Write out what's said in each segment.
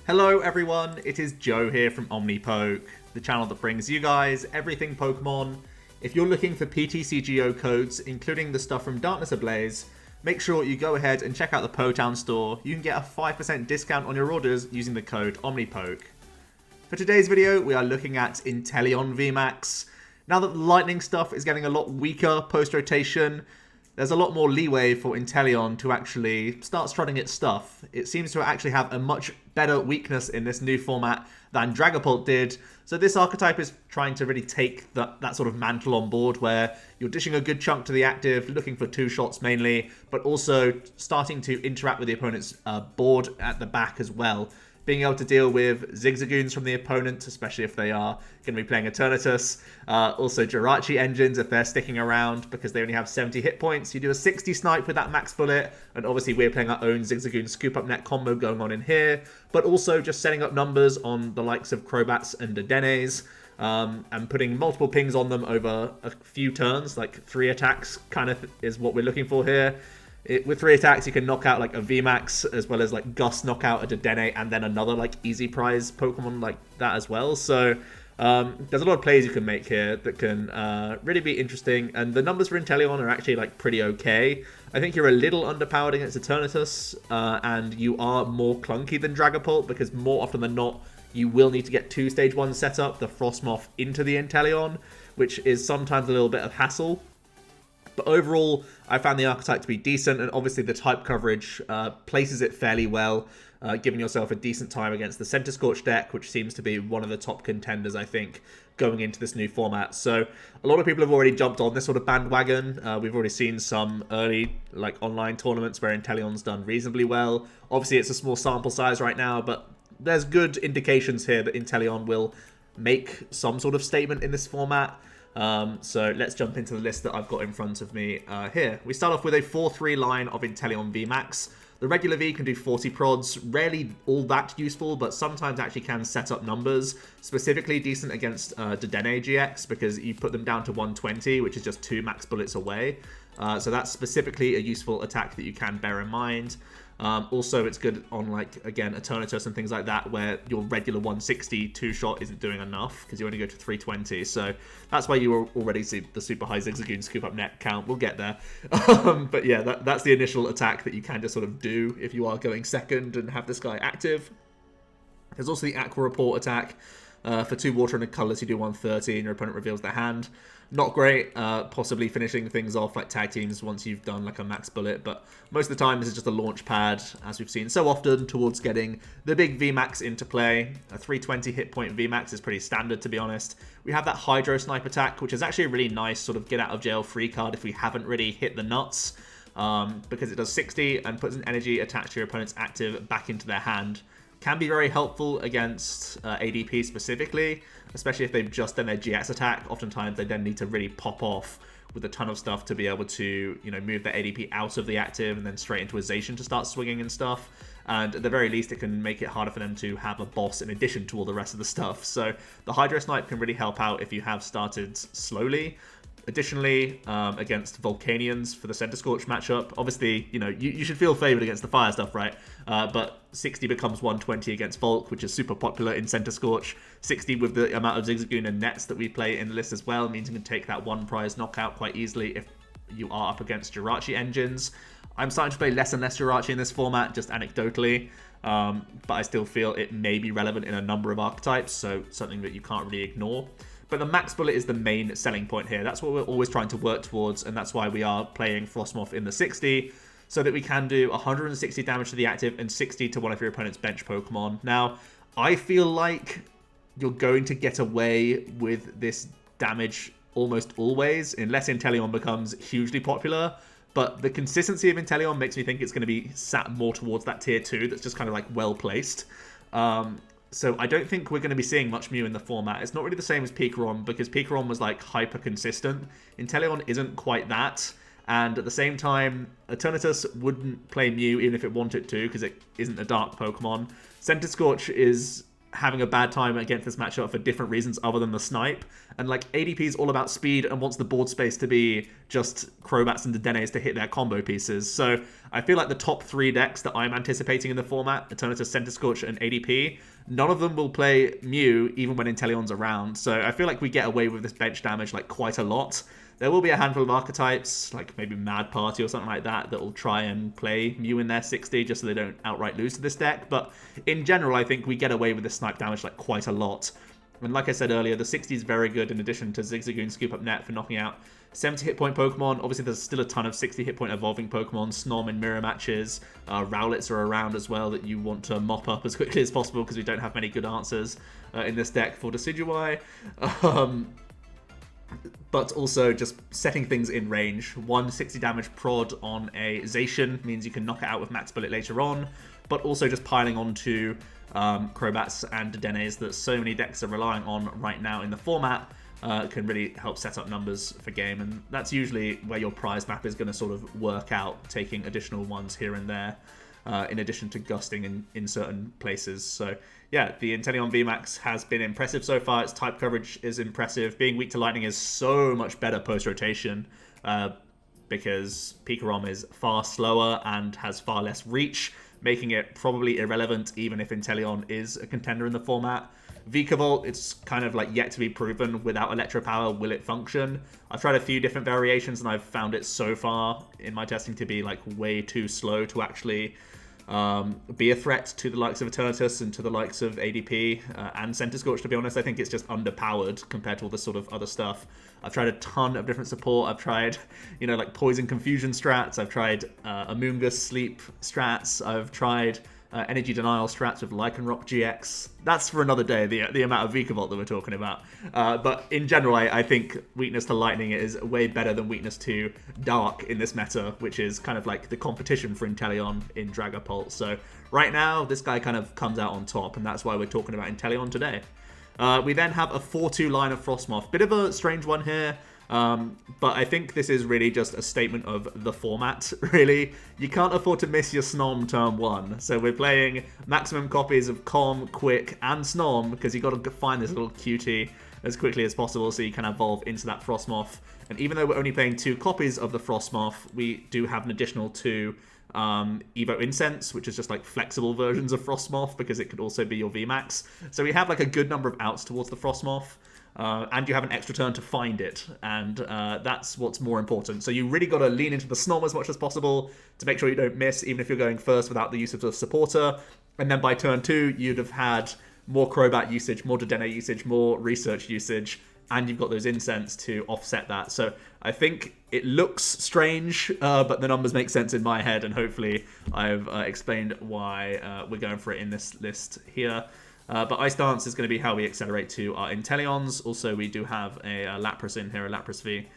Hello everyone, it is Joe here from OmniPoke, the channel that brings you guys everything Pokemon. If you're looking for PTCGO codes, including the stuff from Darkness Ablaze, make sure you go ahead and check out the Potown store. You can get a 5% discount on your orders using the code OmniPoke. For today's video, we are looking at Inteleon VMAX. Now that the lightning stuff is getting a lot weaker post-rotation, there's a lot more leeway for Inteleon to actually start strutting its stuff. It seems to actually have a much better weakness in this new format than Dragapult did. So this archetype is trying to really take that sort of mantle on board where you're dishing a good chunk to the active, looking for two shots mainly, but also starting to interact with the opponent's board at the back as well. Being able to deal with Zigzagoons from the opponent, especially if they are going to be playing Eternatus. Also Jirachi engines if they're sticking around because they only have 70 hit points. You do a 60 snipe with that max bullet, and obviously we're playing our own Zigzagoon scoop up net combo going on in here, but also just setting up numbers on the likes of Crobats and Dedennes, and putting multiple pings on them over a few turns, like 3 attacks kind of is what we're looking for here. With 3 attacks, you can knock out like a VMAX as well as like Gust knock out a Dedenne and then another like easy prize Pokemon like that as well. So there's a lot of plays you can make here that can really be interesting. And the numbers for Inteleon are actually like pretty okay. I think you're a little underpowered against Eternatus, and you are more clunky than Dragapult because more often than not, you will need to get 2 stage 1 setup, the Frosmoth into the Inteleon, which is sometimes a little bit of hassle. But overall, I found the archetype to be decent, and obviously the type coverage places it fairly well, giving yourself a decent time against the Center Scorch deck, which seems to be one of the top contenders, I think, going into this new format. So a lot of people have already jumped on this sort of bandwagon. We've already seen some early like online tournaments where Inteleon's done reasonably well. Obviously, it's a small sample size right now, but there's good indications here that Inteleon will make some sort of statement in this format. So let's jump into the list that I've got in front of me here. We start off with a 4-3 line of Inteleon VMAX. The regular V can do 40 prods, rarely all that useful, but sometimes actually can set up numbers. Specifically decent against Dedenne-GX because you put them down to 120, which is just 2 max bullets away. So that's specifically a useful attack that you can bear in mind. Also, it's good on, like, again, Eternatus and things like that, where your regular 160 2-shot isn't doing enough, because you only go to 320, so that's why you already see the super high Zigzagoon scoop up net count. We'll get there. But yeah, that's the initial attack that you can just sort of do if you are going second and have this guy active. There's also the Aqua Report attack. For 2 water and a colourless, you do 130 and your opponent reveals their hand. Not great, possibly finishing things off like tag teams once you've done like a max bullet, but most of the time this is just a launch pad, as we've seen so often, towards getting the big VMAX into play. A 320 hit point VMAX is pretty standard, to be honest. We have that Hydro Snipe attack, which is actually a really nice sort of get out of jail free card if we haven't really hit the nuts, because it does 60 and puts an energy attached to your opponent's active back into their hand. Can be very helpful against ADP specifically, especially if they've just done their GX attack. Oftentimes they then need to really pop off with a ton of stuff to be able to, you know, move their ADP out of the active and then straight into a Zacian to start swinging and stuff. And at the very least, it can make it harder for them to have a boss in addition to all the rest of the stuff. So the Hydro Snipe can really help out if you have started slowly. Additionally, against Volcanions for the Center Scorch matchup, obviously, you know, you should feel favored against the fire stuff, right? But 60 becomes 120 against Volk, which is super popular in Center Scorch. 60 with the amount of Zigzagoon and nets that we play in the list as well means you can take that 1 prize knockout quite easily if you are up against Jirachi engines. I'm starting to play less and less Jirachi in this format, just anecdotally, but I still feel it may be relevant in a number of archetypes, so something that you can't really ignore. But the max bullet is the main selling point here. That's what we're always trying to work towards, and that's why we are playing Frosmoth in the 60, so that we can do 160 damage to the active and 60 to one of your opponent's bench Pokemon. Now, I feel like you're going to get away with this damage almost always, unless Inteleon becomes hugely popular. But the consistency of Inteleon makes me think it's going to be sat more towards that tier 2 that's just kind of like well placed. So I don't think we're going to be seeing much Mew in the format. It's not really the same as Pikarom, because Pikarom was like hyper consistent. Inteleon isn't quite that. And at the same time, Eternatus wouldn't play Mew even if it wanted to, because it isn't a dark Pokemon. Center Scorch is having a bad time against this matchup for different reasons other than the snipe. And like ADP is all about speed and wants the board space to be just Crobats and Dedennes to hit their combo pieces. So I feel like the top 3 decks that I'm anticipating in the format, Eternatus, Centiskorch, and ADP, none of them will play Mew even when Inteleon's around. So I feel like we get away with this bench damage like quite a lot. There will be a handful of archetypes, like maybe Mad Party or something like that, that will try and play Mew in their 60 just so they don't outright lose to this deck. But in general, I think we get away with this snipe damage like quite a lot. And like I said earlier, the 60 is very good in addition to Zigzagoon Scoop Up Net for knocking out 70 hit point Pokemon. Obviously, there's still a ton of 60 hit point evolving Pokemon, Snom in mirror matches. Rowlets are around as well that you want to mop up as quickly as possible because we don't have many good answers in this deck for Decidueye. But also just setting things in range. 160 damage prod on a Zacian means you can knock it out with Max Bullet later on, but also just piling onto Crobats and Dedennes that so many decks are relying on right now in the format can really help set up numbers for game, and that's usually where your prize map is going to sort of work out, taking additional ones here and there, in addition to gusting in certain places. So yeah, the Inteleon VMAX has been impressive so far. Its type coverage is impressive. Being weak to lightning is so much better post-rotation because Pikarom is far slower and has far less reach, making it probably irrelevant even if Inteleon is a contender in the format. Vikavolt, it's kind of like yet to be proven without Electro Power will it function. I've tried a few different variations and I've found it so far in my testing to be like way too slow to actually be a threat to the likes of Eternatus and to the likes of ADP and Centiskorch, to be honest. I think it's just underpowered compared to all this sort of other stuff. I've tried a ton of different support. I've tried, you know, like Poison Confusion strats. I've tried Amoonguss Sleep strats. I've tried Energy Denial strats with Lycanroc GX. That's for another day, the amount of Vikavolt that we're talking about. But in general, I think weakness to Lightning is way better than weakness to Dark in this meta, which is kind of like the competition for Inteleon in Dragapult. So right now, this guy kind of comes out on top, and that's why we're talking about Inteleon today. We then have a 4-2 line of Frosmoth. Bit of a strange one here. But I think this is really just a statement of the format, really. You can't afford to miss your Snom turn 1. So we're playing maximum copies of Com, Quick, and Snom because you've got to find this little cutie as quickly as possible so you can evolve into that Frosmoth. And even though we're only playing 2 copies of the Frosmoth, we do have an additional 2 Evo Incense, which is just like flexible versions of Frosmoth because it could also be your VMAX. So we have like a good number of outs towards the Frosmoth. And you have an extra turn to find it, and that's what's more important. So you really got to lean into the Snom as much as possible to make sure you don't miss, even if you're going first without the use of the supporter. And then by turn 2, you'd have had more Crobat usage, more Dedenne usage, more research usage, and you've got those incense to offset that. So I think it looks strange, but the numbers make sense in my head, and hopefully I've explained why we're going for it in this list here. But Ice Dance is going to be how we accelerate to our Inteleons. Also, we do have a Lapras in here, a Lapras V,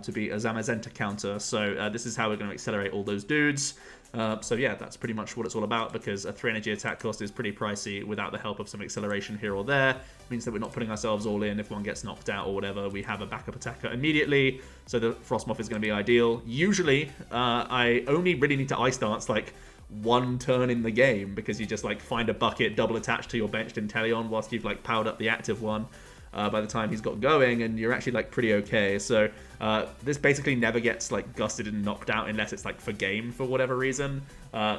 to be a Zamazenta counter. So this is how we're going to accelerate all those dudes. So yeah, that's pretty much what it's all about, because a 3 energy attack cost is pretty pricey without the help of some acceleration here or there. It means that we're not putting ourselves all in. If one gets knocked out or whatever, we have a backup attacker immediately. So the Frosmoth is going to be ideal. Usually, I only really need to Ice Dance like 1 turn in the game, because you just like find a bucket double attached to your benched Inteleon whilst you've like powered up the active one by the time he's got going, and you're actually like pretty okay. So this basically never gets like gusted and knocked out unless it's like for game for whatever reason.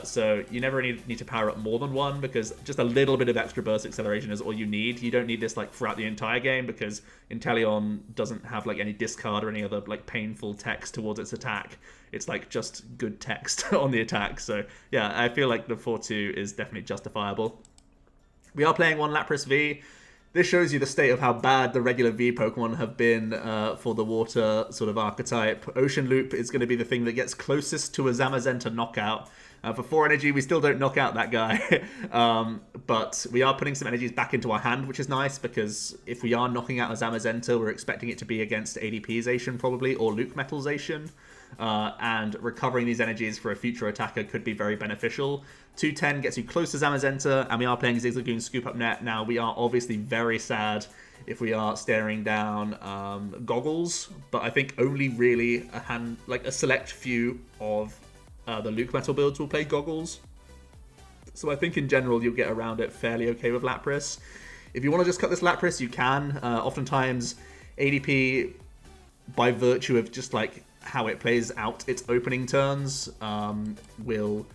So you never need to power up more than 1, because just a little bit of extra burst acceleration is all you need. You don't need this like throughout the entire game, because Inteleon doesn't have like any discard or any other like painful text towards its attack. It's like just good text on the attack. So yeah, I feel like the 4-2 is definitely justifiable. We are playing 1 Lapras V. This shows you the state of how bad the regular V Pokemon have been for the water sort of archetype. Ocean Loop is going to be the thing that gets closest to a Zamazenta knockout. For 4 energy, we still don't knock out that guy. But we are putting some energies back into our hand, which is nice, because if we are knocking out a Zamazenta, we're expecting it to be against ADP-zation probably, or Luke Metal-zation. And recovering these energies for a future attacker could be very beneficial. 210 gets you close to Zamazenta, and we are playing Zigzagoon Scoop Up Net. Now, we are obviously very sad if we are staring down Goggles, but I think only really a select few of the Luke Metal builds will play Goggles. So I think in general you'll get around it fairly okay with Lapras. If you want to just cut this Lapras, you can. Oftentimes ADP, by virtue of just like how it plays out its opening turns, will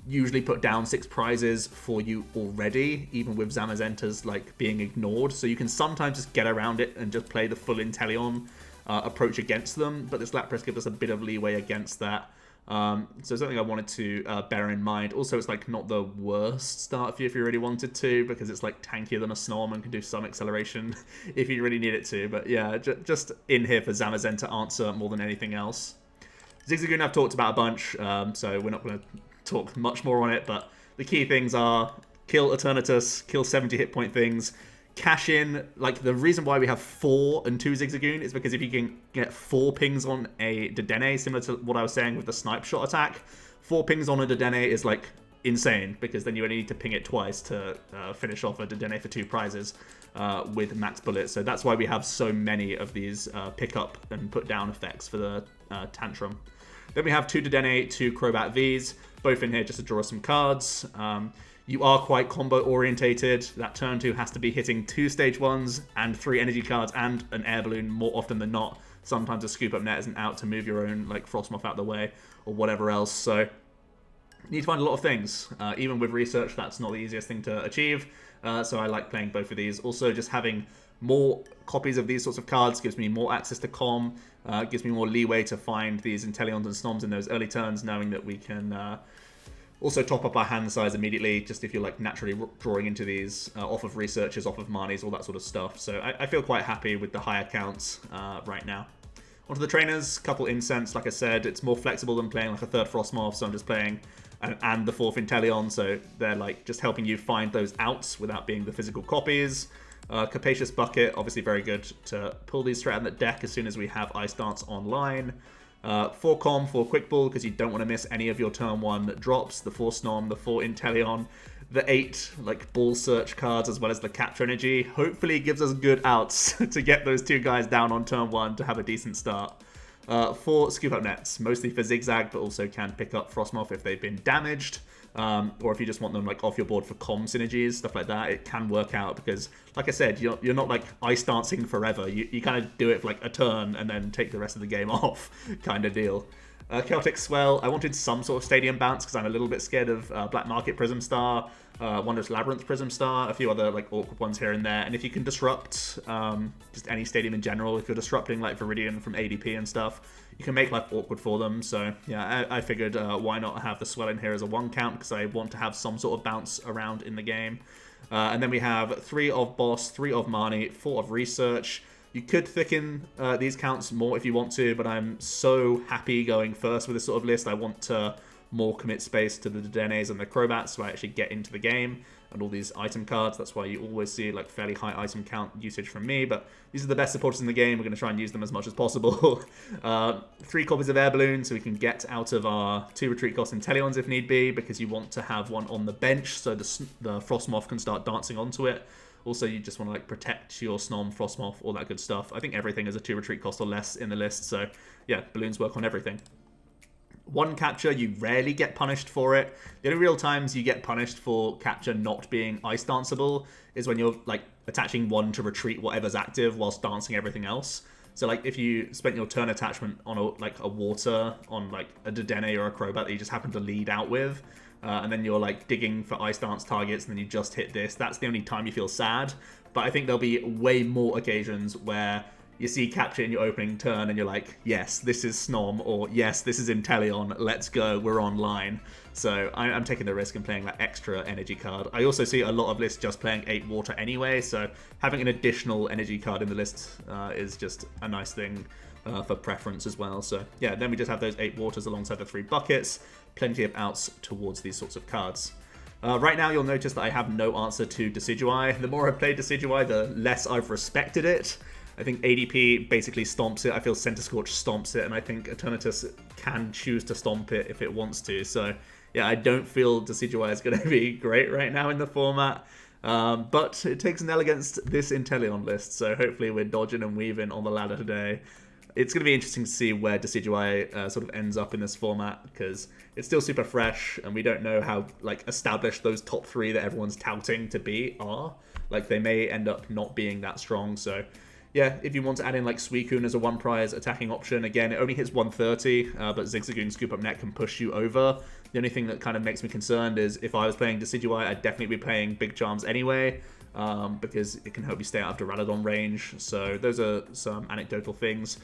usually put down 6 prizes for you already, even with Zamazenta's like being ignored. So you can sometimes just get around it and just play the full Inteleon approach against them, but this Lapras gives us a bit of leeway against that. So something I wanted to bear in mind. Also, it's like not the worst start for you if you really wanted to, because it's like tankier than a Snom and can do some acceleration if you really need it to. But yeah, just in here for Zamazenta answer more than anything else. Zigzagoon I've talked about a bunch, so we're not going to talk much more on it, but the key things are kill Eternatus, kill 70 hit point things, cash in. Like, the reason why we have 4 and 2 Zigzagoon is because if you can get 4 pings on a Dedenne, similar to what I was saying with the snipe shot attack, 4 pings on a Dedenne is like insane, because then you only need to ping it twice to finish off a Dedenne for 2 prizes with max bullets. So that's why we have so many of these pick up and put down effects for the Tantrum. Then we have 2 Dedenne, 2 Crobat Vs, both in here just to draw some cards. You are quite combo orientated. That turn 2 has to be hitting 2 stage 1s and 3 energy cards and an air balloon more often than not. Sometimes a scoop up net isn't out to move your own like Frosmoth out the way or whatever else. So you need to find a lot of things. Even with research, that's not the easiest thing to achieve. So I like playing both of these. Also, just having more copies of these sorts of cards gives me more access to com, gives me more leeway to find these Inteleons and Snoms in those early turns, knowing that we can also top up our hand size immediately, just if you're like naturally drawing into these off of researches, off of Marnies, all that sort of stuff. So I feel quite happy with the higher counts right now. Onto the trainers, couple Incense. Like I said, it's more flexible than playing like a 3rd Frosmoth, so I'm just playing and the 4th Inteleon, so they're like just helping you find those outs without being the physical copies. Capacious Bucket, obviously very good to pull these straight out of the deck as soon as we have Ice Dance online. 4 Com, 4 Quick Ball, because you don't want to miss any of your turn 1 drops. The 4 Snom, the 4 Inteleon, the 8 like Ball Search cards, as well as the Capture Energy. Hopefully gives us good outs to get those 2 guys down on turn 1 to have a decent start. 4 Scoop Up Nets, mostly for Zigzag, but also can pick up Frosmoth if they've been damaged. Or if you just want them like off your board for com synergies, stuff like that, it can work out because, like I said, you're not like ice dancing forever. You kind of do it for like a turn and then take the rest of the game off kind of deal. Celtic Swell, I wanted some sort of stadium bounce because I'm a little bit scared of Black Market Prism Star, Wondrous Labyrinth Prism Star, a few other like awkward ones here and there. And if you can disrupt just any stadium in general, if you're disrupting like Viridian from ADP and stuff, you can make life awkward for them. So yeah, I figured why not have the Swell in here as a 1 count, because I want to have some sort of bounce around in the game. And then we have 3 of Boss, 3 of Marnie, 4 of Research. You could thicken these counts more if you want to, but I'm so happy going first with this sort of list. I want to more commit space to the Dedennes and the Crobats so I actually get into the game and all these item cards. That's why you always see like fairly high item count usage from me, but these are the best supporters in the game. We're going to try and use them as much as possible. 3 copies of Air Balloon so we can get out of our 2 retreat cost Inteleons if need be, because you want to have one on the bench so the Frosmoth can start dancing onto it. Also, you just want to like protect your Snom, Frosmoth, all that good stuff. I think everything is a 2 retreat cost or less in the list, so yeah, balloons work on everything. 1 capture, you rarely get punished for it. The only real times you get punished for capture not being ice danceable is when you're like attaching 1 to retreat whatever's active whilst dancing everything else. So like if you spent your turn attachment on a water on like a Dedenne or a Crobat that you just happen to lead out with, and then you're like digging for ice dance targets and then you just hit this, that's the only time you feel sad. But I think there'll be way more occasions where you see capture in your opening turn and you're like, yes, this is Snom, or yes, this is Inteleon, let's go, we're online. So I'm taking the risk and playing that extra energy card. I also see a lot of lists just playing 8 water anyway, so having an additional energy card in the list is just a nice thing for preference as well. So yeah, then we just have those 8 waters alongside the 3 buckets. Plenty of outs towards these sorts of cards. Right now you'll notice that I have no answer to Decidueye. The more I play Decidueye, the less I've respected it. I think ADP basically stomps it. I feel Center Scorch stomps it, and I think Eternatus can choose to stomp it if it wants to. So yeah, I don't feel Decidueye is going to be great right now in the format. But it takes an L against this Inteleon list, so hopefully we're dodging and weaving on the ladder today. It's going to be interesting to see where Decidueye sort of ends up in this format, because it's still super fresh, and we don't know how like established those top 3 that everyone's touting to be are. Like, they may end up not being that strong, so yeah, if you want to add in like Suicune as a 1-prize attacking option, again, it only hits 130, but Zigzagoon Scoop Up Net can push you over. The only thing that kind of makes me concerned is if I was playing Decidueye, I'd definitely be playing Big Charms anyway, because it can help you stay out of Duraludon range. So those are some anecdotal things.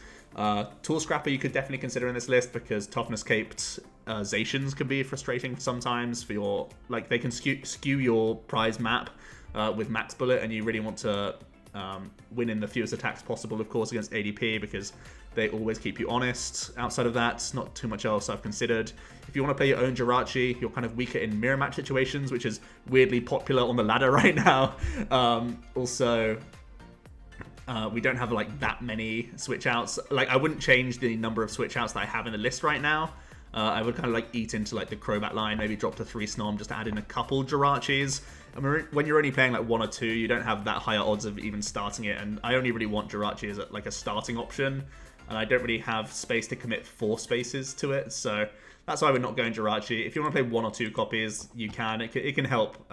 Tool Scrapper you could definitely consider in this list, because Toughness Caped Zacians can be frustrating sometimes for your, like, they can skew your prize map with Max Bullet, and you really want to win in the fewest attacks possible, of course, against ADP, because they always keep you honest. Outside of that, not too much else I've considered. If you want to play your own Jirachi, you're kind of weaker in mirror match situations, which is weirdly popular on the ladder right now. Also, we don't have like that many switch outs. Like, I wouldn't change the number of switch outs that I have in the list right now. I would kind of like eat into like the Crobat line, maybe drop to 3 Snom, just to add in a couple Jirachis. I mean, when you're only playing like 1 or 2, you don't have that higher odds of even starting it, and I only really want Jirachi as like a starting option, and I don't really have space to commit 4 spaces to it, so that's why we're not going Jirachi. If you want to play 1 or 2 copies, you can. It can help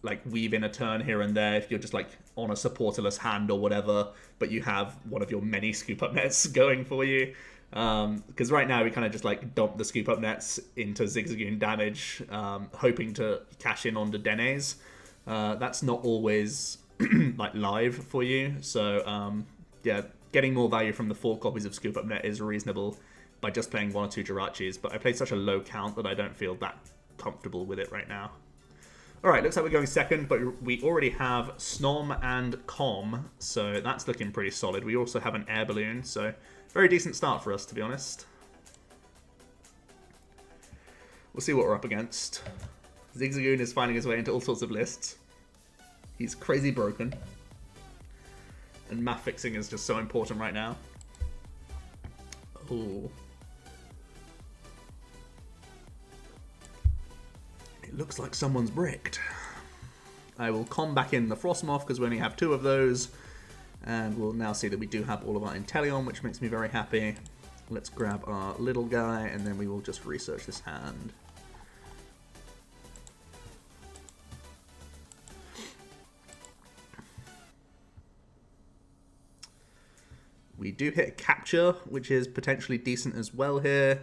like weave in a turn here and there if you're just like on a supporterless hand or whatever, but you have one of your many Scoop Up Nets going for you. Because right now we kind of just like dump the Scoop Up Nets into Zigzagoon damage, hoping to cash in on the Dedenne-GX. That's not always like live for you, so yeah, getting more value from the 4 copies of Scoop Up Net is reasonable by just playing 1 or 2 Jirachis, but I played such a low count that I don't feel that comfortable with it right now. Alright, looks like we're going second, but we already have Snom and Com, so that's looking pretty solid. We also have an Air Balloon, so very decent start for us, to be honest. We'll see what we're up against. Zigzagoon is finding his way into all sorts of lists. He's crazy broken. And math fixing is just so important right now. Oh. It looks like someone's bricked. I will com back in the Frosmoth because we only have 2 of those. And we'll now see that we do have all of our Inteleon, which makes me very happy. Let's grab our little guy, and then we will just research this hand. We do hit Capture, which is potentially decent as well here.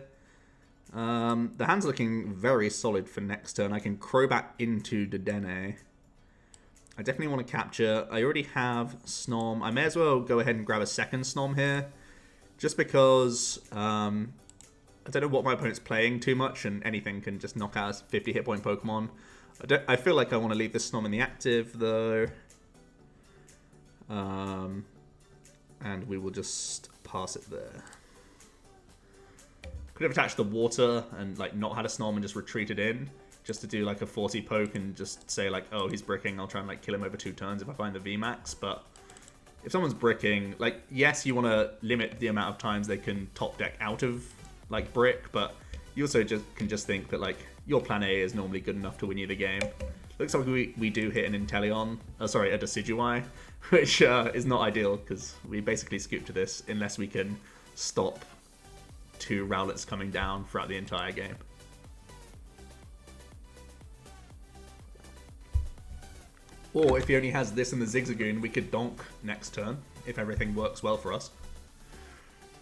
The hand's looking very solid for next turn. I can Crobat into Dedenne. I definitely want to Capture. I already have Snom. I may as well go ahead and grab a second Snom here. Just because I don't know what my opponent's playing too much, and anything can just knock out a 50 hit point Pokemon. I feel like I want to leave this Snom in the active, though. And we will just pass it there. Could have attached the water and like not had a Snom and just retreated in, just to do like a 40 poke and just say like, oh, he's bricking, I'll try and like kill him over 2 turns if I find the VMAX. But if someone's bricking, like, yes, you want to limit the amount of times they can top deck out of like brick, but you also can just think that like your plan A is normally good enough to win you the game. Looks like we do hit an Inteleon, sorry, a Decidueye, which is not ideal because we basically scoop to this unless we can stop 2 Rowlets coming down throughout the entire game. Or if he only has this and the Zigzagoon, we could donk next turn if everything works well for us.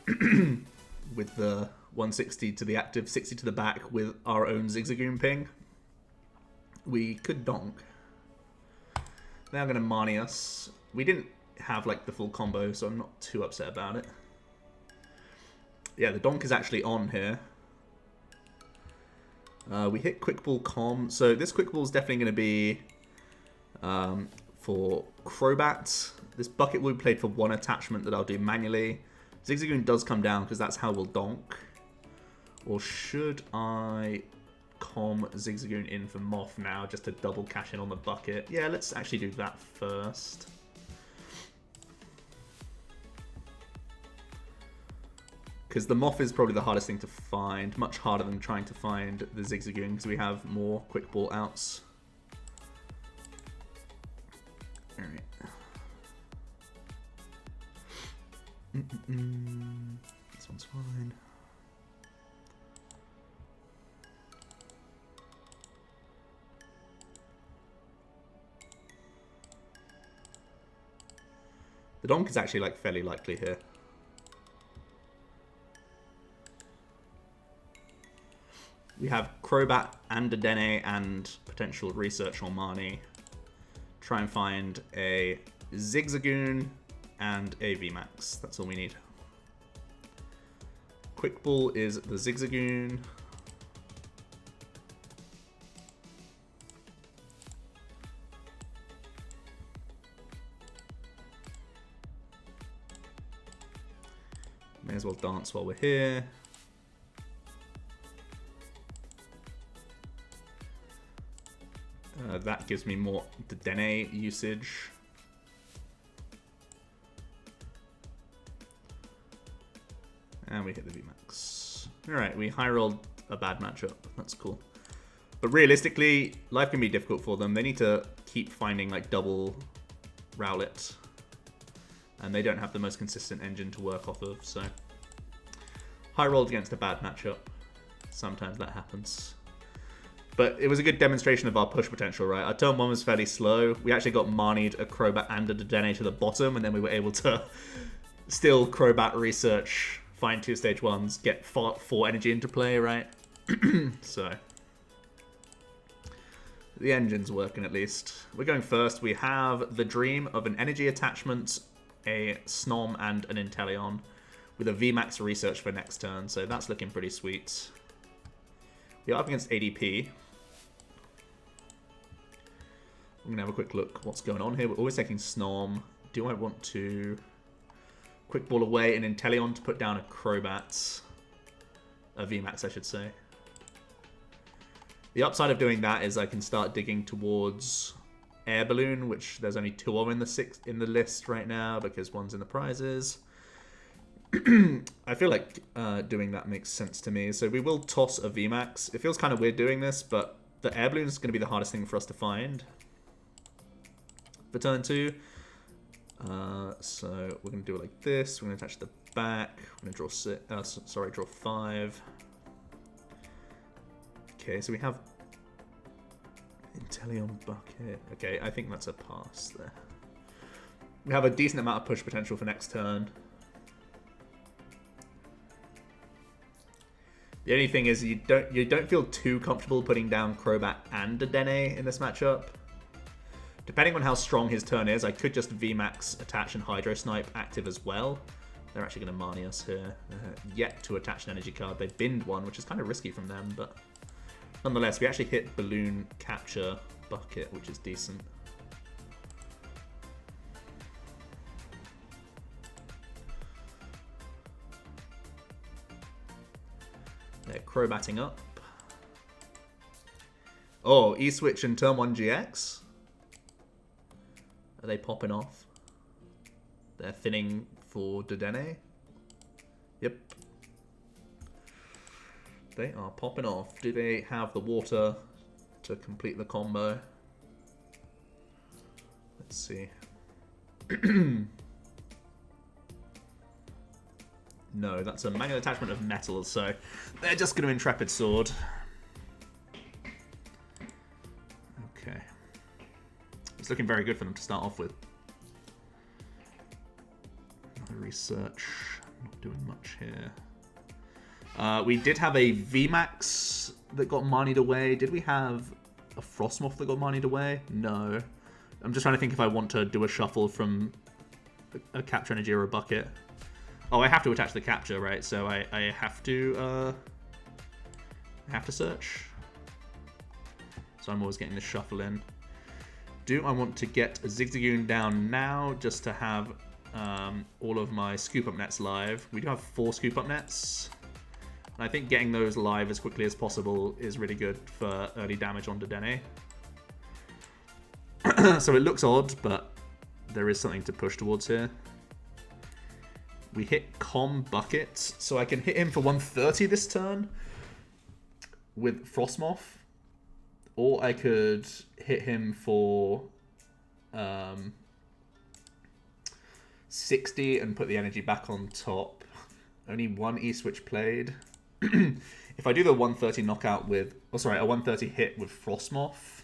With the 160 to the active, 60 to the back with our own Zigzagoon ping. We could donk. They're going to Marnie us. We didn't have like the full combo, so I'm not too upset about it. Yeah, the donk is actually on here. We hit Quick Ball Com. So this Quick Ball is definitely going to be for Crobat. This bucket will be played for 1 attachment that I'll do manually. Zigzagoon does come down because that's how we'll donk. Or should I com Zigzagoon in for Moth now just to double cash in on the bucket? Yeah, let's actually do that first. Because the Moth is probably the hardest thing to find. Much harder than trying to find the Zigzagoon because we have more Quick Ball outs. Alright. This one's fine. The donk is actually like fairly likely here. We have Crobat and Dedenne and potential research on Marnie. Try and find a Zigzagoon and a VMAX. That's all we need. Quick Ball is the Zigzagoon. May as well dance while we're here. That gives me more Dedenne usage. And we hit the VMAX. Alright, we high rolled a bad matchup. That's cool. But realistically, life can be difficult for them. They need to keep finding like double Rowlet. And they don't have the most consistent engine to work off of, so high rolled against a bad matchup. Sometimes that happens. But it was a good demonstration of our push potential, right? Our turn 1 was fairly slow. We actually got Marnied, a Crobat, and a Dedenne to the bottom, and then we were able to still Crobat research, find 2 stage 1s, get 4 energy into play, right? So the engine's working at least. We're going first. We have the dream of an energy attachment, a Snom, and an Inteleon with a VMAX research for next turn, so that's looking pretty sweet. We're up against ADP. I'm going to have a quick look what's going on here. We're always taking Snom. Do I want to quick ball away an Inteleon to put down a Crobat? A VMAX, I should say. The upside of doing that is I can start digging towards Air Balloon, which there's only 2 of in the list right now because one's in the prizes. I feel like doing that makes sense to me. So we will toss a VMAX. It feels kind of weird doing this, but the Air Balloon is going to be the hardest thing for us to find for turn 2. So we're going to do it like this. We're going to attach the back. We're going to draw draw 5. Okay, so we have Inteleon bucket. Okay, I think that's a pass there. We have a decent amount of push potential for next turn. The only thing is you don't feel too comfortable putting down Crobat and Dedenne in this matchup. Depending on how strong his turn is, I could just VMAX attach and Hydro Snipe active as well. They're actually going to Marnie us here. Yet to attach an energy card. They binned one, which is kind of risky from them, but nonetheless, we actually hit Balloon Capture Bucket, which is decent. They're Crobatting up. Oh, E-Switch and turn 1 GX? Are they popping off? They're thinning for Dedenne? Yep. They are popping off. Do they have the water to complete the combo? Let's see. No, that's a manual attachment of metals, so they're just going to Intrepid Sword. Okay. It's looking very good for them to start off with. Another research. Not doing much here. We did have a VMAX that got Marnied away. Did we have a Frosmoth that got Marnied away? No. I'm just trying to think if I want to do a shuffle from a Capture Energy or a Bucket. Oh, I have to attach the Capture, right? So I have to search. So I'm always getting the shuffle in. Do I want to get a Zigzagoon down now just to have all of my Scoop Up Nets live? We do have 4 Scoop Up Nets. And I think getting those live as quickly as possible is really good for early damage on Dedenne. So it looks odd, but there is something to push towards here. We hit Com Bucket, so I can hit him for 130 this turn with Frosmoth. Or I could 60 and put the energy back on top. Only one E-switch played. If I do the 130 knockout with... Oh, sorry, a 130 hit with Frosmoth.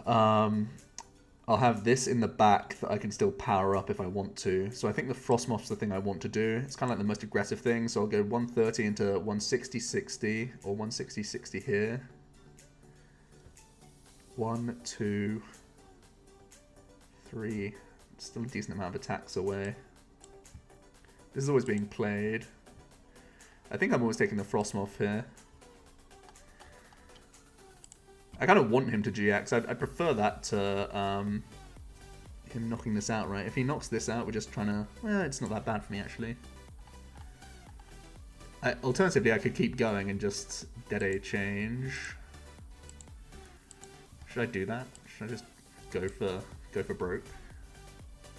I'll have this in the back that I can still power up if I want to. So I think the Frosmoth's the thing I want to do. It's kind of like the most aggressive thing. So I'll go 130 into 160-60 or 160-60 here. 1, 2, 3. Still a decent amount of attacks away. This is always being played. I think I'm always taking the Frosmoth here. I kind of want him to GX. I'd prefer that to him knocking this out, right? If he knocks this out, we're just trying to... Well, it's not that bad for me, actually. Alternatively, I could keep going and just DAA change. Should I do that? Should I just go for broke?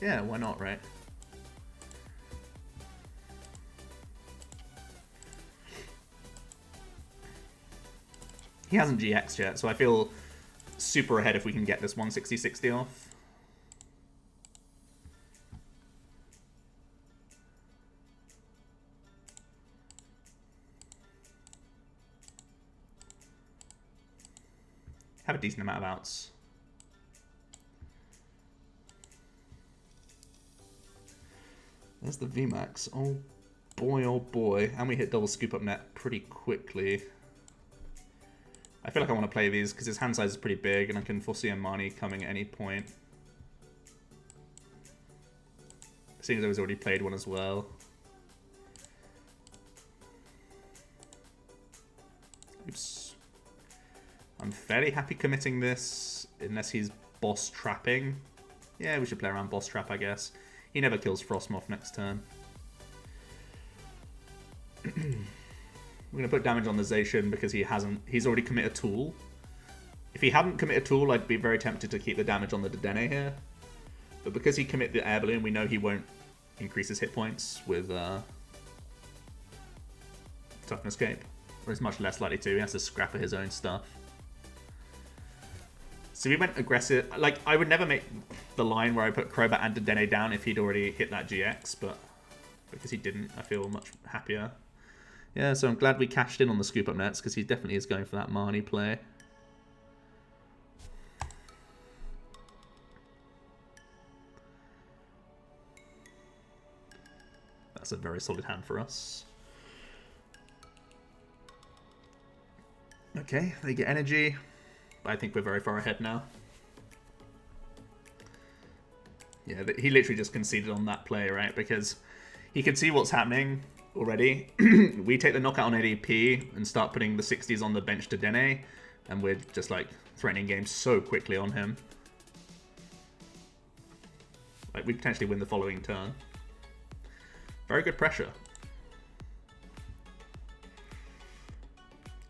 Yeah, why not, right? He hasn't GX'd yet, so I feel super ahead if we can get this 160-60 off. Have a decent amount of outs. There's the VMAX. Oh boy. And we hit double scoop up net pretty quickly. I feel like I want to play these because his hand size is pretty big and I can foresee a Marnie coming at any point. Seeing as I was already played one as well. Oops. I'm fairly happy committing this unless he's boss trapping. Yeah, we should play around boss trap, I guess. He never kills Frosmoth next turn. We're going to put damage on the Zacian because he's already committed a tool. If he hadn't committed a tool, I'd be very tempted to keep the damage on the Dedenne here. But because he committed the Air Balloon, we know he won't increase his hit points with Toughness Cape. Or he's much less likely to. He has to scrap at his own stuff. So we went aggressive. Like, I would never make the line where I put Crobat and Dedenne down if he'd already hit that GX, but because he didn't, I feel much happier. Yeah, so I'm glad we cashed in on the scoop up nets because he definitely is going for that Marnie play. That's a very solid hand for us. Okay, they get energy. But I think we're very far ahead now. Yeah, he literally just conceded on that play, right? Because he could see what's happening already. We take the knockout on ADP and start putting the 60s on the bench to Dedenne, and we're just like threatening games so quickly on him. Like, we potentially win the following turn. Very good pressure.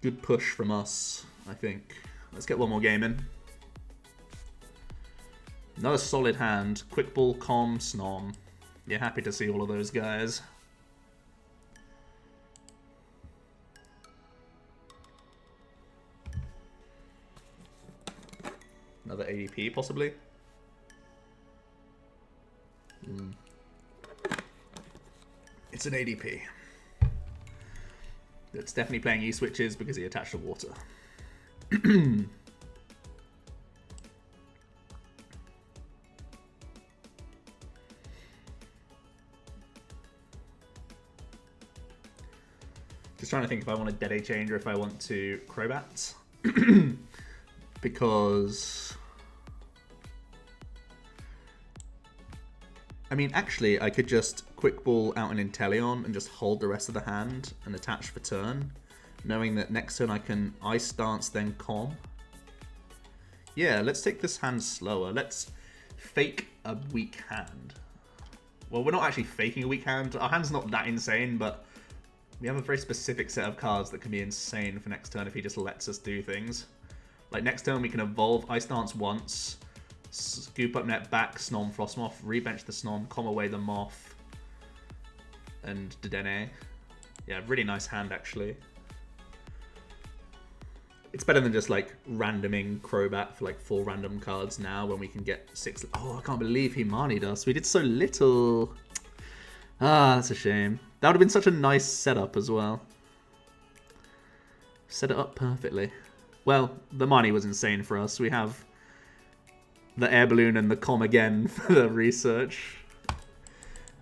Good push from us, I think. Let's get one more game in. Another solid hand. Quick Ball, Calm, Snom. You're happy to see all of those guys. Another ADP, possibly. It's an ADP. It's definitely playing E-switches because he attached to water. Just trying to think if I want a DAA change or if I want to Crobat. Because... I mean, actually, I could just Quick Ball out an Inteleon and just hold the rest of the hand and attach for turn, knowing that next turn I can Ice Dance, then Calm. Yeah, let's take this hand slower. Let's fake a weak hand. Well, we're not actually faking a weak hand. Our hand's not that insane, but we have a very specific set of cards that can be insane for next turn if he just lets us do things. Like, next turn we can evolve Ice Dance once, scoop up net back, Snom Frosmoth, rebench the Snom, calm away the Moth, and Dedenne. Yeah, really nice hand, actually. It's better than just like randoming Crobat for like 4 random cards now when we can get 6. Oh, I can't believe he manied us. We did so little. Ah, that's a shame. That would have been such a nice setup as well. Set it up perfectly. Well, the money was insane for us. We have the Air Balloon and the Com again for the research.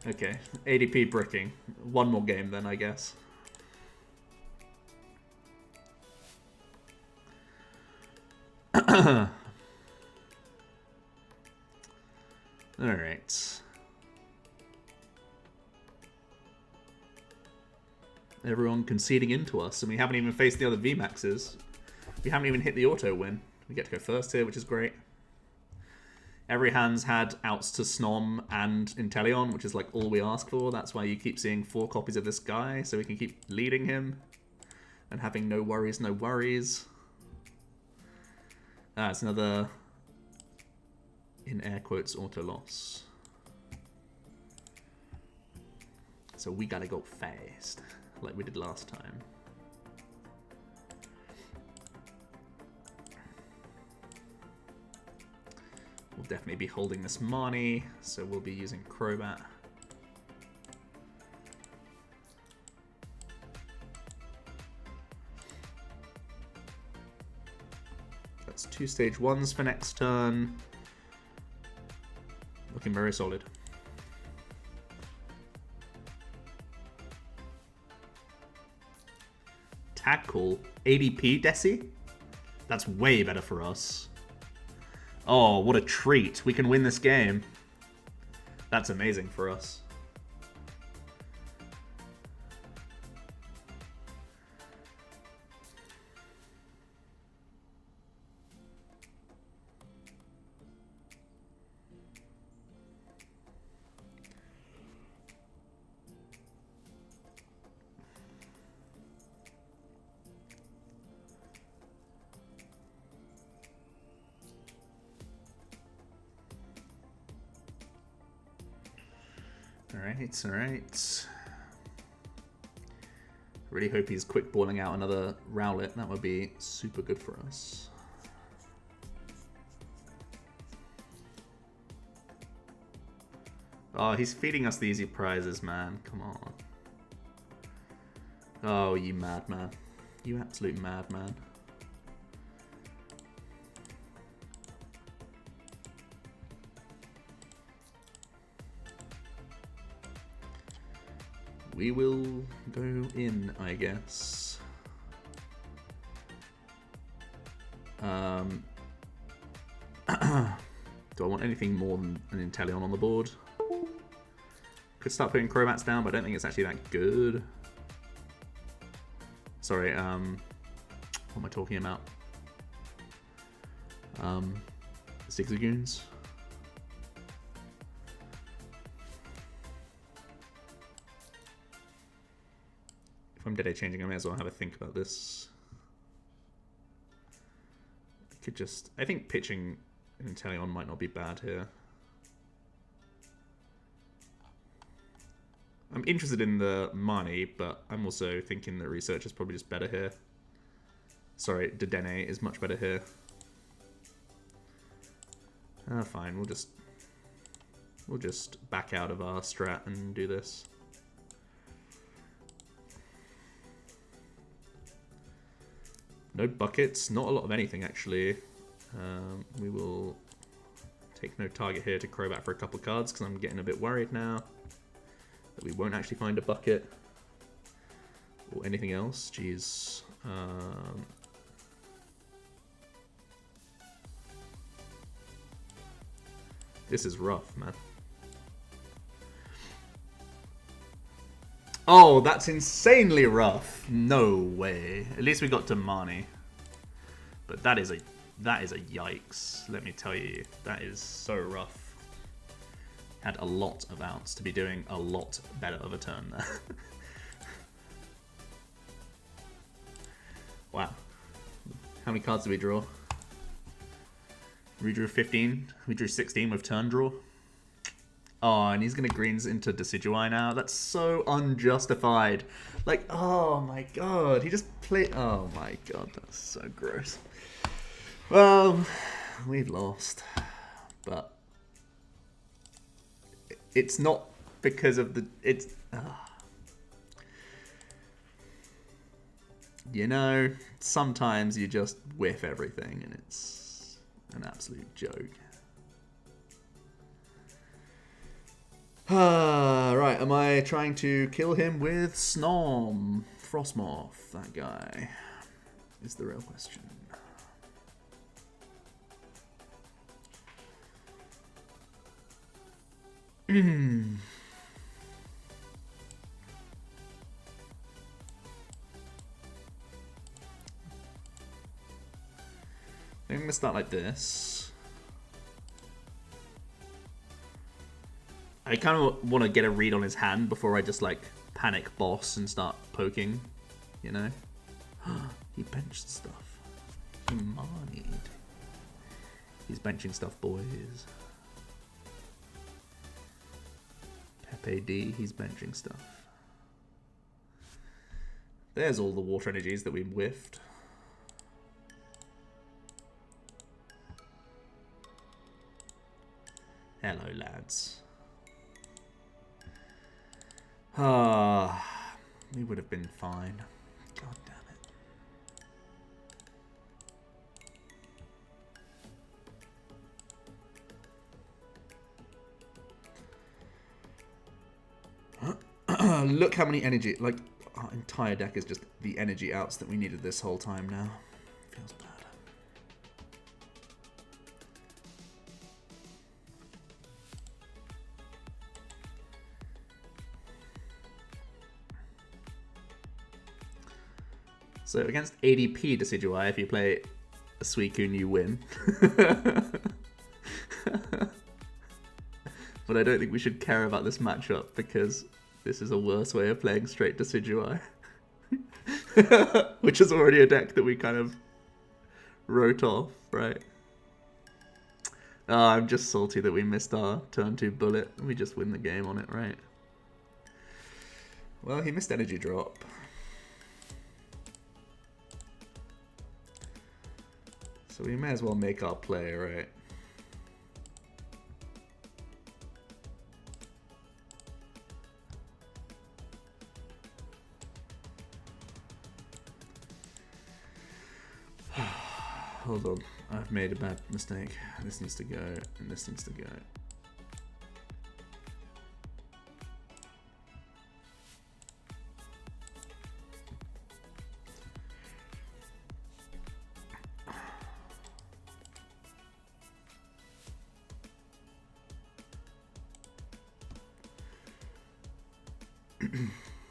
Okay, ADP bricking. One more game then, I guess. Alright. Everyone conceding into us, and we haven't even faced the other VMAXs. We haven't even hit the auto win. We get to go first here, which is great. Every hand's had outs to Snom and Inteleon, which is like all we ask for. That's why you keep seeing 4 copies of this guy, so we can keep leading him and having no worries, no worries. It's another, in air quotes, auto loss. So we gotta go fast, like we did last time. We'll definitely be holding this Marnie, so we'll be using Crobat. That's 2 stage 1s for next turn. Looking very solid. Tag call. ADP Desi? That's way better for us. Oh, what a treat. We can win this game. That's amazing for us. Alright. Really hope he's quick balling out another Rowlet. That would be super good for us. Oh, he's feeding us the easy prizes, man. Come on. Oh, you madman. You absolute madman. We will go in, I guess. Do I want anything more than an Inteleon on the board? Could start putting Crobats down, but I don't think it's actually that good. Sorry, what am I talking about? Zigzagoons. If I'm Dedenne changing, I may as well have a think about this. I could just... I think pitching an Inteleon might not be bad here. I'm interested in the money, but I'm also thinking that research is probably just better here. Sorry, Dedenne is much better here. Fine, we'll just back out of our strat and do this. No buckets, not a lot of anything actually. We will take no target here to Crobat for a couple of cards because I'm getting a bit worried now that we won't actually find a bucket or anything else. Jeez. This is rough, man. Oh, that's insanely rough. No way. At least we got to Marnie. But that is a yikes. Let me tell you, that is so rough. Had a lot of outs to be doing a lot better of a turn there. Wow. How many cards did we draw? We drew 15. We drew 16 with turn draw. Oh, and he's going to greens into Decidueye now. That's so unjustified. Like, oh my god. He just played... Oh my god, that's so gross. Well, we've lost. But it's not because of the... It's... You know, sometimes you just whiff everything and it's an absolute joke. Right, am I trying to kill him with Snom Frosmoth? That guy is the real question. I think I'm going to start like this. I kind of want to get a read on his hand before I just like panic boss and start poking, you know? He benched stuff. He manied. He's benching stuff, boys. Pepe D, he's benching stuff. There's all the water energies that we whiffed. Hello, lads. We would have been fine. God damn it. Look how many energy, like, our entire deck is just the energy outs that we needed this whole time now. Feels bad. So against ADP Decidueye, if you play a Suicune, you win. But I don't think we should care about this matchup because this is a worse way of playing straight Decidueye. Which is already a deck that we kind of wrote off, right? I'm just salty that we missed our turn 2 bullet. We just win the game on it, right? Well, he missed energy drop. So we may as well make our play, right? Hold on, I've made a bad mistake. This needs to go, and this needs to go.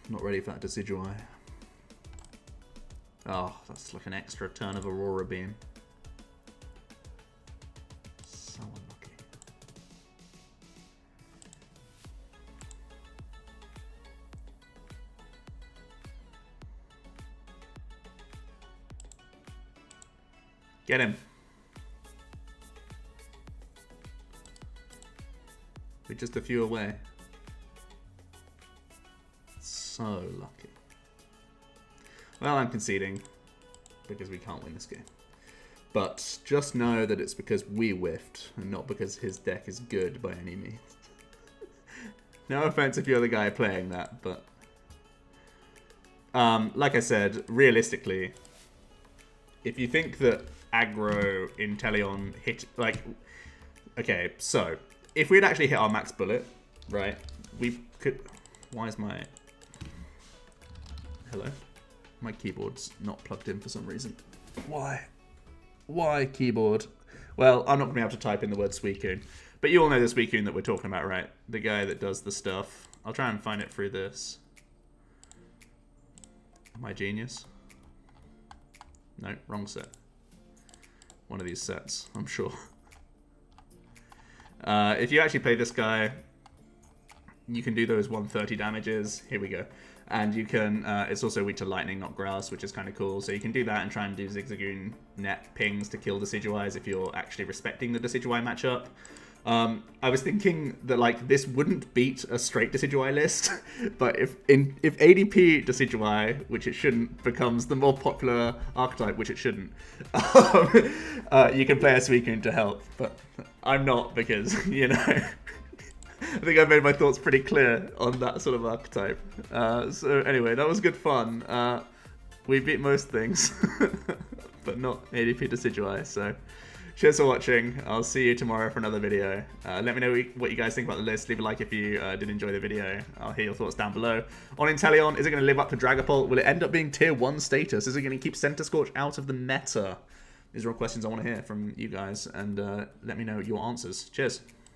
Not ready for that Decidueye. Oh, that's like an extra turn of Aurora Beam. So unlucky. Get him. We're just a few away. So lucky. Well, I'm conceding because we can't win this game. But just know that it's because we whiffed and not because his deck is good by any means. No offense if you're the guy playing that, but like I said, realistically, if you think that aggro Inteleon hit, like, okay, so if we'd actually hit our max bullet, right, we could, why is my, hello? My keyboard's not plugged in for some reason. Why? Why keyboard? Well, I'm not going to be able to type in the word Suicune. But you all know the Suicune that we're talking about, right? The guy that does the stuff. I'll try and find it through this. Am I genius? No, wrong set. One of these sets, I'm sure. If you actually play this guy, you can do those 130 damages. Here we go. And you can, it's also weak to lightning, not grass, which is kind of cool. So you can do that and try and do Zigzagoon net pings to kill Decidueyes if you're actually respecting the Decidueye matchup. I was thinking that like this wouldn't beat a straight Decidueye list, but if ADP Decidueye, which it shouldn't, becomes the more popular archetype, which it shouldn't, you can play a Suicune to help. But I'm not, because, you know, I think I've made my thoughts pretty clear on that sort of archetype. So anyway, that was good fun. We beat most things, but not ADP Decidueye, so... Cheers for watching. I'll see you tomorrow for another video. Let me know what you guys think about the list. Leave a like if you did enjoy the video. I'll hear your thoughts down below. On Inteleon, is it going to live up to Dragapult? Will it end up being tier 1 status? Is it going to keep Center Scorch out of the meta? These are all questions I want to hear from you guys, and let me know your answers. Cheers.